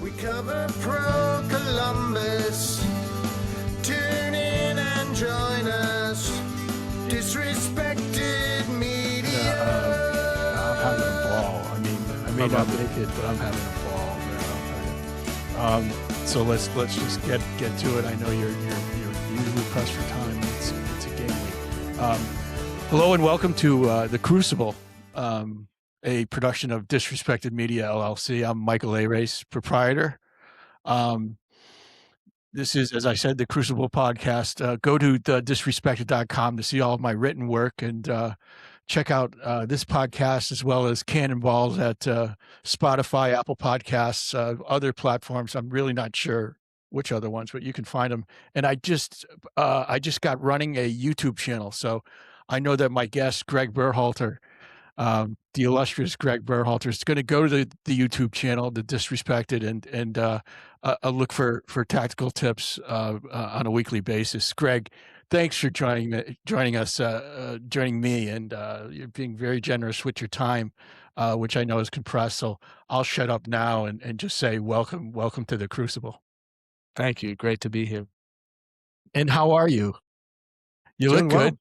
We cover pro Columbus. Tune in and join us. Disrespected media. I'm having a ball. I mean, I may not make it, but I'm having a ball. So let's just get to it. I know you're usually pressed for time. It's a game week. Hello and welcome to the Crucible, a production of Disrespected Media LLC. I'm Michael Arace, proprietor. This is, as I said, the Crucible podcast. Go to disrespected.com to see all of my written work and check out this podcast as well as Cannonballs at Spotify, Apple Podcasts, other platforms. I'm really not sure which other ones, but you can find them. And I just got running a YouTube channel, so I know that my guest Gregg Berhalter, the illustrious Gregg Berhalter, is going to go to the YouTube channel, The Disrespected, and look for tactical tips on a weekly basis. Gregg, thanks for joining me, and you're being very generous with your time, which I know is compressed. So I'll shut up now and just say welcome to the Crucible. Thank you. Great to be here. And how are you? You Doing look good. Well.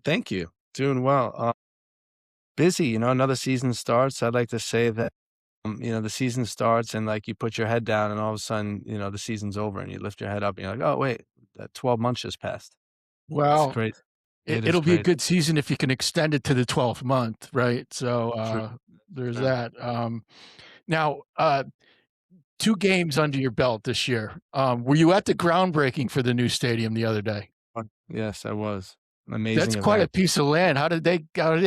Thank you. Doing well. Busy, another season starts. I'd like to say that, the season starts and like you put your head down and all of a sudden, the season's over and you lift your head up and you're like, oh, wait, 12 months just passed. Well, it's great. It'll be a good season if you can extend it to the 12th month, right? So there's that. Now, 2 games under your belt this year. Were you at the groundbreaking for the new stadium the other day? Yes, I was. Amazing. That's quite a piece of land. How did they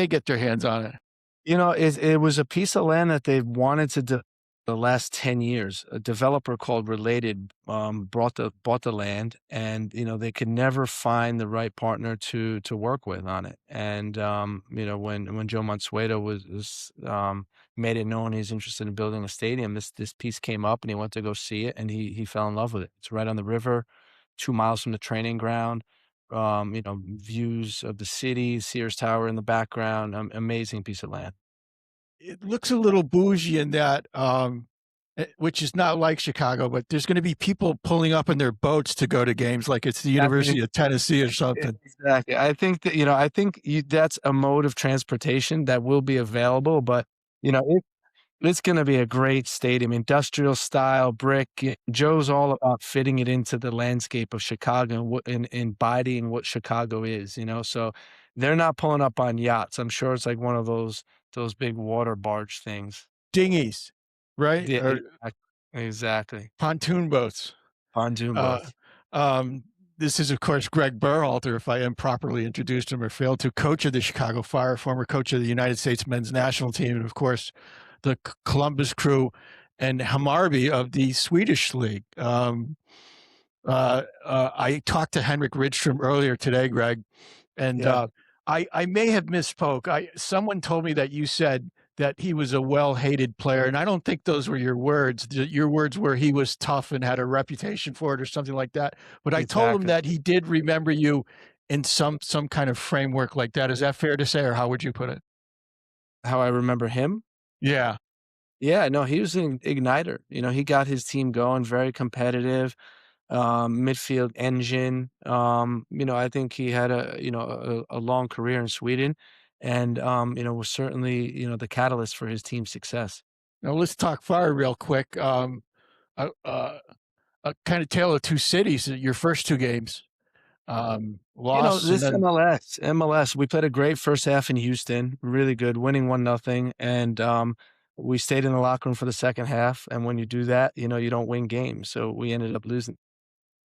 get their hands on it? It was a piece of land that they've wanted to the last 10 years. A developer called Related bought the land, and they could never find the right partner to work with on it. And when Joe Mansueto was made it known he's interested in building a stadium, this piece came up and he went to go see it, and he fell in love with it. It's right on the river, 2 miles from the training ground. Views of the city, Sears Tower in the background, amazing piece of land. It looks a little bougie in that, which is not like Chicago, but there's going to be people pulling up in their boats to go to games like it's the University of Tennessee or something. Exactly. I think that, that's a mode of transportation that will be available, but, it's going to be a great stadium, industrial style, brick. Joe's all about fitting it into the landscape of Chicago and embodying what Chicago is, so they're not pulling up on yachts. I'm sure it's like one of those big water barge things. Dinghies, right? Yeah, exactly. Pontoon boats. This is, of course, Gregg Berhalter, if I improperly introduced him or failed to, coach of the Chicago Fire, former coach of the United States men's national team, and of course, the Columbus Crew and Hammarby of the Swedish league. I talked to Henrik Rydström earlier today, Gregg, and I may have misspoke. Someone told me that you said that he was a well-hated player, and I don't think those were your words. Your words were he was tough and had a reputation for it or something like that. But I told him that he did remember you in some kind of framework like that. Is that fair to say, or how would you put it? How I remember him? Yeah. Yeah, no, he was an igniter. He got his team going, very competitive, midfield engine. I think he had a long career in Sweden and, was certainly, the catalyst for his team's success. Now let's talk Fire real quick. A kind of tale of two cities, your first 2 games. Lost. This MLS, we played a great first half in Houston, really good, winning 1-0. And we stayed in the locker room for the second half. And when you do that, you don't win games. So we ended up losing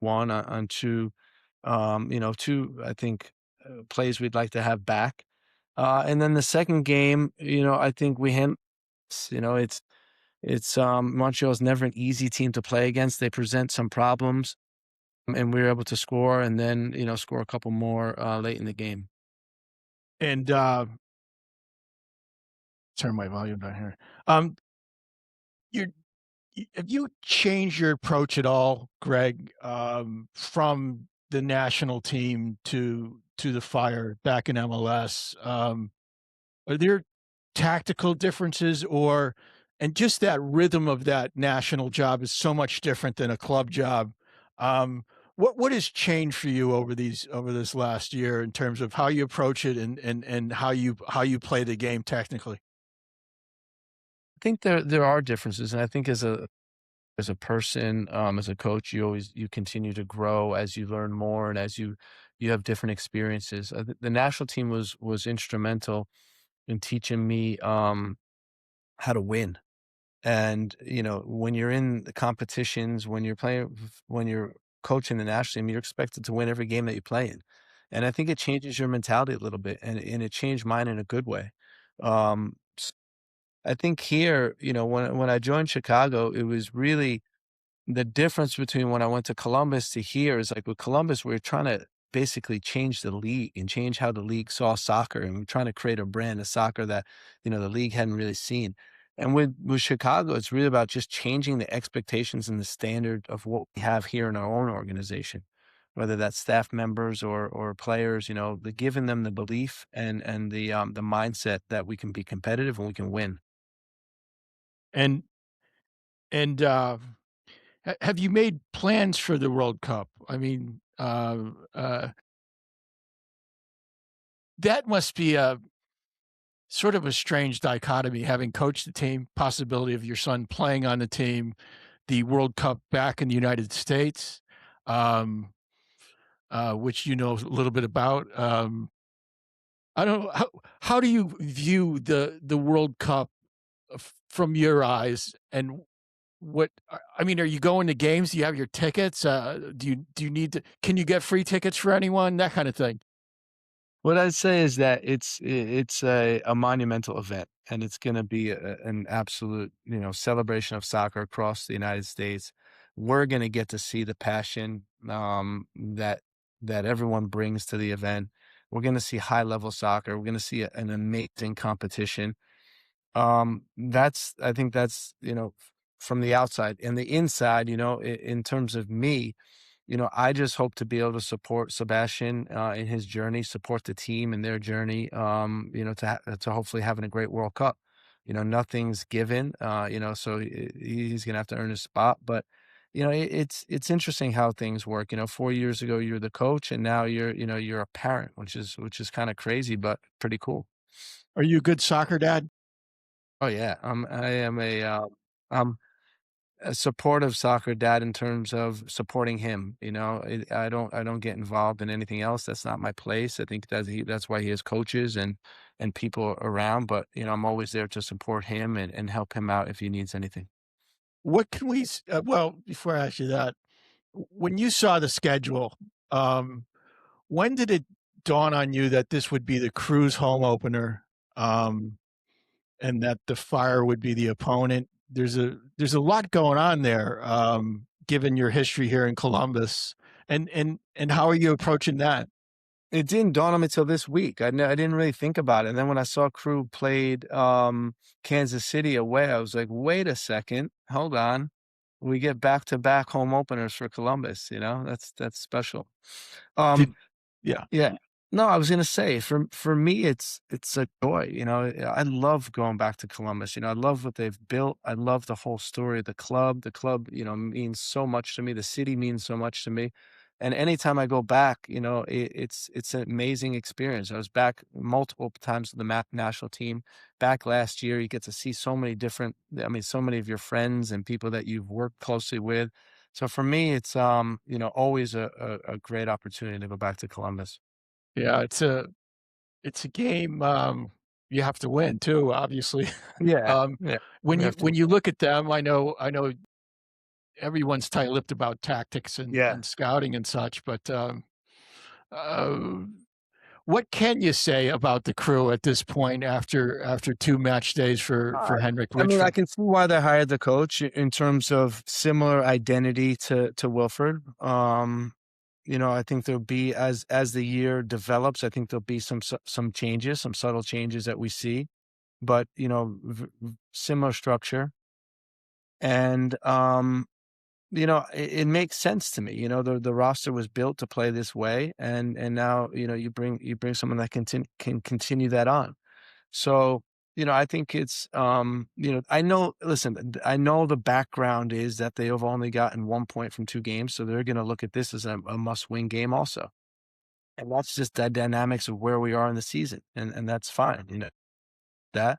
1 on 2, 2, I think, plays we'd like to have back. And then the second game, I think we handled, it's Montreal's never an easy team to play against. They present some problems. And we were able to score and then, score a couple more late in the game. And turn my volume down here. Have you changed your approach at all, Gregg, from the national team to the Fire back in MLS? Are there tactical differences, or and just that rhythm of that national job is so much different than a club job. Um, what has changed for you over this last year in terms of how you approach it and how you play the game technically? I think there are differences, and I think as a person, as a coach, you continue to grow as you learn more and as you have different experiences. The national team was instrumental in teaching me how to win. And when you're in the competitions, when you're coaching the national team, you're expected to win every game that you play in. And I think it changes your mentality a little bit, and it changed mine in a good way. Um, I think here, when I joined Chicago, it was really the difference between when I went to Columbus to here is like with Columbus, we are trying to basically change the league and change how the league saw soccer. And we're trying to create a brand of soccer that, the league hadn't really seen. And with Chicago, it's really about just changing the expectations and the standard of what we have here in our own organization, whether that's staff members or players, the giving them the belief and the mindset that we can be competitive and we can win. And and have you made plans for the World Cup? I mean, that must be a sort of a strange dichotomy, having coached the team, possibility of your son playing on the team, the World Cup back in the United States, um, which you know a little bit about. I don't know how do you view the World Cup from your eyes, and I mean, are you going to games? Do you have your tickets? Do you need to? Can you get free tickets for anyone? That kind of thing. What I'd say is that it's a monumental event, and it's gonna be an absolute, celebration of soccer across the United States. We're gonna get to see the passion, that everyone brings to the event. We're gonna see high level soccer. We're gonna see an amazing competition. I think that's, from the outside. And the inside, in terms of me, I just hope to be able to support Sebastian in his journey, support the team in their journey, to hopefully having a great World Cup. Nothing's given, so he's going to have to earn his spot. But, it's interesting how things work. 4 years ago, you're the coach and now you're a parent, which is kind of crazy, but pretty cool. Are you a good soccer dad? Oh yeah. I'm a supportive soccer dad in terms of supporting him. I don't get involved in anything else. That's not my place. I think that's why he has coaches and people around. But I'm always there to support him and help him out if he needs anything. What can we? Well, before I ask you that, when you saw the schedule, um, when did it dawn on you that this would be the Cruise home opener, and that the Fire would be the opponent? There's a lot going on there, given your history here in Columbus, and how are you approaching that? It didn't dawn on me till this week. I didn't really think about it. And then when I saw Crew played Kansas City away, I was like, wait a second, hold on. We get back to back home openers for Columbus. That's special. Um, Did Yeah. Yeah. No, I was gonna say for me, it's a joy. I love going back to Columbus. I love what they've built. I love the whole story of the club. The club, means so much to me. The city means so much to me. And anytime I go back, it's an amazing experience. I was back multiple times with the national team. Back last year, you get to see so many different. I mean, so many of your friends and people that you've worked closely with. So for me, it's always a great opportunity to go back to Columbus. Yeah, it's a game, you have to win too, obviously. Yeah, Um, yeah, when we you have to. look at them, I know everyone's tight-lipped about tactics Yeah. and scouting and such, but, uh, what can you say about the Crew at this point after 2 match days for Henrik I mean, I Lidstrom? can see why they hired the coach in terms of similar identity to Wilford. I think there'll be as the year develops, I think there'll be some changes, some subtle changes that we see, but similar structure. And it makes sense to me. The roster was built to play this way, and now you bring someone that can continue that on. So I think it's, I know, listen, I know the background is that they have only gotten 1 point from 2 games. So they're going to look at this as a must-win game also. And that's just the dynamics of where we are in the season. And that's fine. That,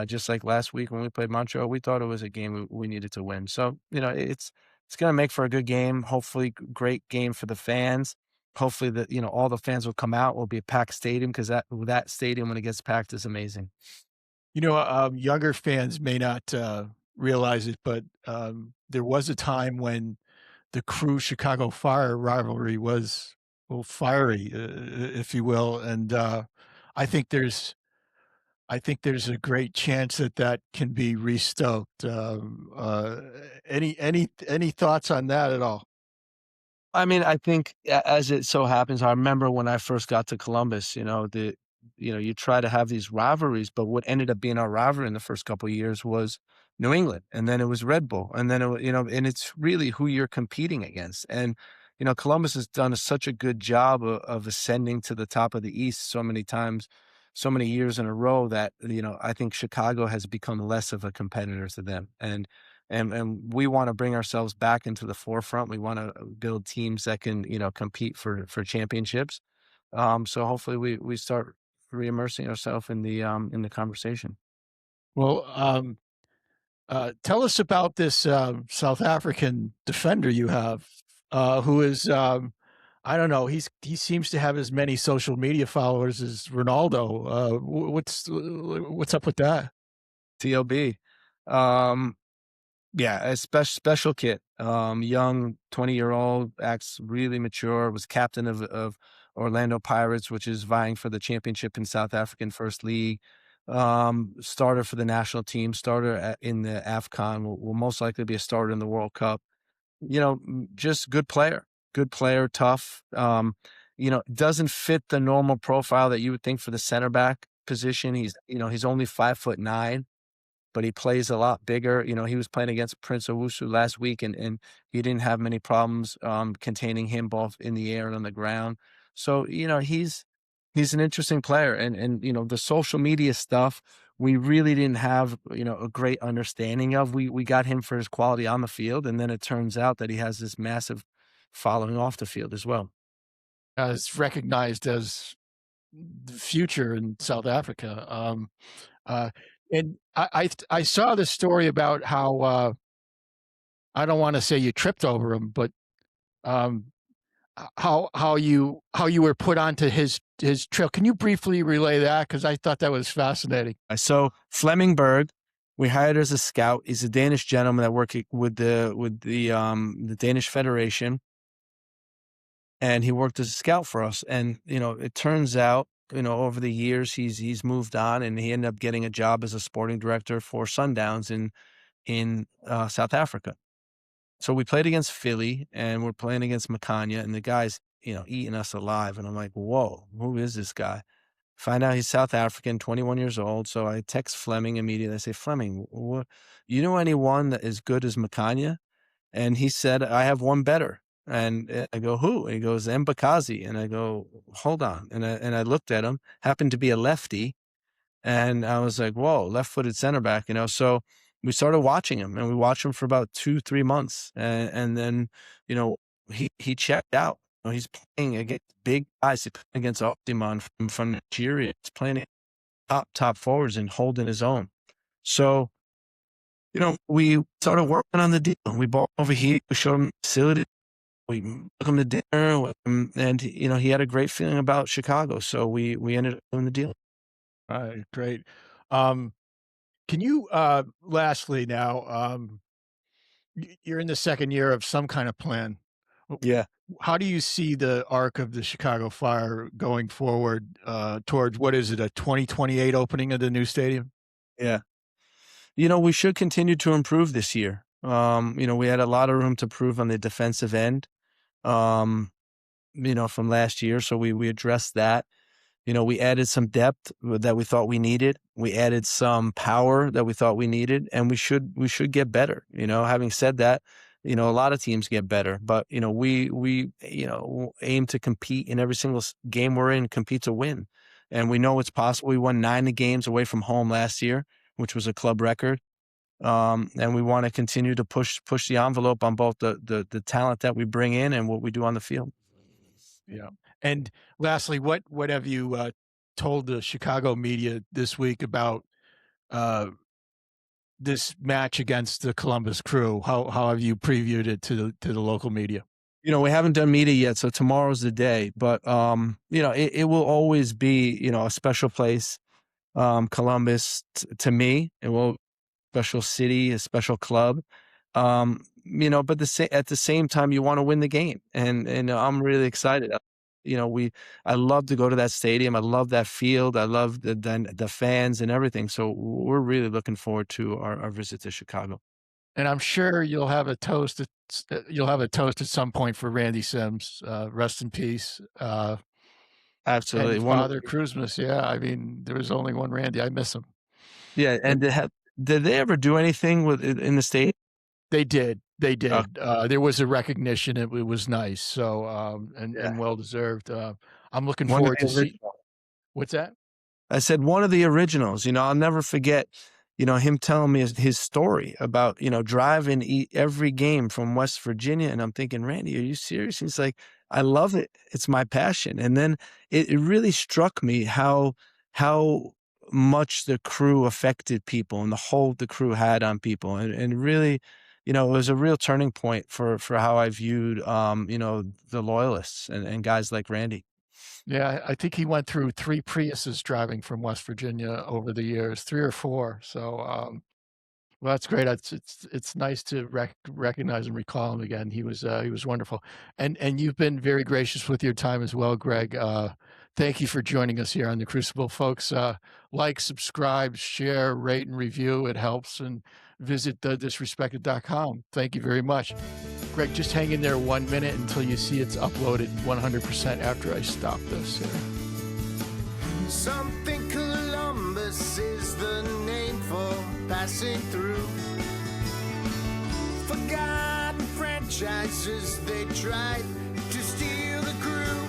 just like last week when we played Montreal, we thought it was a game we needed to win. So, it's going to make for a good game. Hopefully great game for the fans. Hopefully that, all the fans will come out. Will be a packed stadium, because that stadium, when it gets packed, is amazing. Younger fans may not realize it, but there was a time when the Crew Chicago Fire rivalry was, well, fiery, if you will, and I think there's a great chance that can be restoked. Any thoughts on that at all? I mean, I think as it so happens, I remember when I first got to Columbus, you try to have these rivalries, but what ended up being our rivalry in the first couple of years was New England, and then it was Red Bull, and then and it's really who you're competing against. And Columbus has done such a good job of ascending to the top of the East so many times, so many years in a row, that I think Chicago has become less of a competitor to them. And we want to bring ourselves back into the forefront. We want to build teams that can, compete for championships. So hopefully we start re-immersing ourselves in the conversation. Well, tell us about this South African defender you have, who is, I don't know, he seems to have as many social media followers as Ronaldo. What's up with that? TLB. Yeah, a special kid. Young, 20-year-old, acts really mature, was captain of Orlando Pirates, which is vying for the championship in South African First League. Starter for the national team, in the AFCON, will most likely be a starter in the World Cup. Just good player, tough. Doesn't fit the normal profile that you would think for the center back position. He's only 5'9", but he plays a lot bigger. He was playing against Prince Owusu last week, and he didn't have many problems containing him both in the air and on the ground. So, he's an interesting player. And the social media stuff, we really didn't have, a great understanding of. We got him for his quality on the field, and then it turns out that he has this massive following off the field as well. It's recognized as the future in South Africa. Uh, and I saw this story about how I don't want to say you tripped over him, but um, how you were put onto his trail. Can you briefly relay that? Because I thought that was fascinating. So Flemming Berg, we hired as a scout. He's a Danish gentleman that worked with the Danish Federation, and he worked as a scout for us. And it turns out, over the years, he's moved on, and he ended up getting a job as a sporting director for Sundowns in South Africa. So we played against Philly, and we're playing against Makanya, and the guy's eating us alive. And I'm like, whoa, who is this guy? Find out he's South African, 21 years old. So I text Flemming immediately. I say, Flemming, you know anyone that is good as Makanya? And he said, I have one better. And I go, who? And he goes, Mbakazi. And I go, hold on. And I looked at him, happened to be a lefty. And I was like, whoa, left-footed center back, So we started watching him, and we watched him for about 2-3 months. And then, he checked out. He's playing against big guys. He's playing against Optimon from Nigeria. He's playing top forwards and holding his own. So, we started working on the deal. We bought over here. We showed him the facility. We took him to dinner with him, and he had a great feeling about Chicago. So we ended up doing the deal. All right, great. Can you lastly now, you're in the second year of some kind of plan. Yeah. How do you see the arc of the Chicago Fire going forward towards, what is it, a 2028 opening of the new stadium? Yeah. We should continue to improve this year. We had a lot of room to improve on the defensive end, from last year. So we addressed that. We added some depth that we thought we needed. We added some power that we thought we needed, and we should get better. Having said that, a lot of teams get better, but we aim to compete in every single game we're in, compete to win. and we know it's possible. We won 9 games away from home last year, which was a club record. And we want to continue to push the envelope on both the talent that we bring in and what we do on the field. Yeah. And lastly, what have you told the Chicago media this week about this match against the Columbus Crew? How have you previewed it to the local media? We haven't done media yet, so tomorrow's the day. But it will always be a special place. Columbus to me, it will special city, a special club. But at the same time, you want to win the game, and I'm really excited. I love to go to that stadium. I love that field. I love the fans and everything. So we're really looking forward to our visit to Chicago. And I'm sure you'll have a toast. You'll have a toast at some point for Randy Sims. Rest in peace. Absolutely, And Father Christmas. Yeah, I mean, there was only one Randy. I miss him. Yeah, and did they ever do anything in the state? They did. They did. There was a recognition. It was nice. So, and well deserved. I'm looking forward to see. What's that? I said one of the originals. I'll never forget. Him telling me his story about driving every game from West Virginia, and I'm thinking, Randy, are you serious? He's like, I love it. It's my passion. And then it really struck me how much the crew affected people and the hold the crew had on people, and really. It was a real turning point for how I viewed, the loyalists and guys like Randy. Yeah, I think he went through 3 Priuses driving from West Virginia over the years, 3 or 4. So, well, that's great. It's nice to recognize and recall him again. He was wonderful, and you've been very gracious with your time as well, Gregg. Thank you for joining us here on the Crucible, folks. Like, subscribe, share, rate, and review. It helps. And visit disrespected.com. Thank you very much. Gregg, just hang in there 1 minute until you see it's uploaded 100% after I stop this. Something Columbus is the name for passing through. Forgotten franchises, they tried to steal the crew.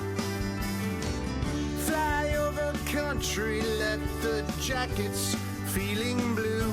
Flyover country left the jackets feeling blue.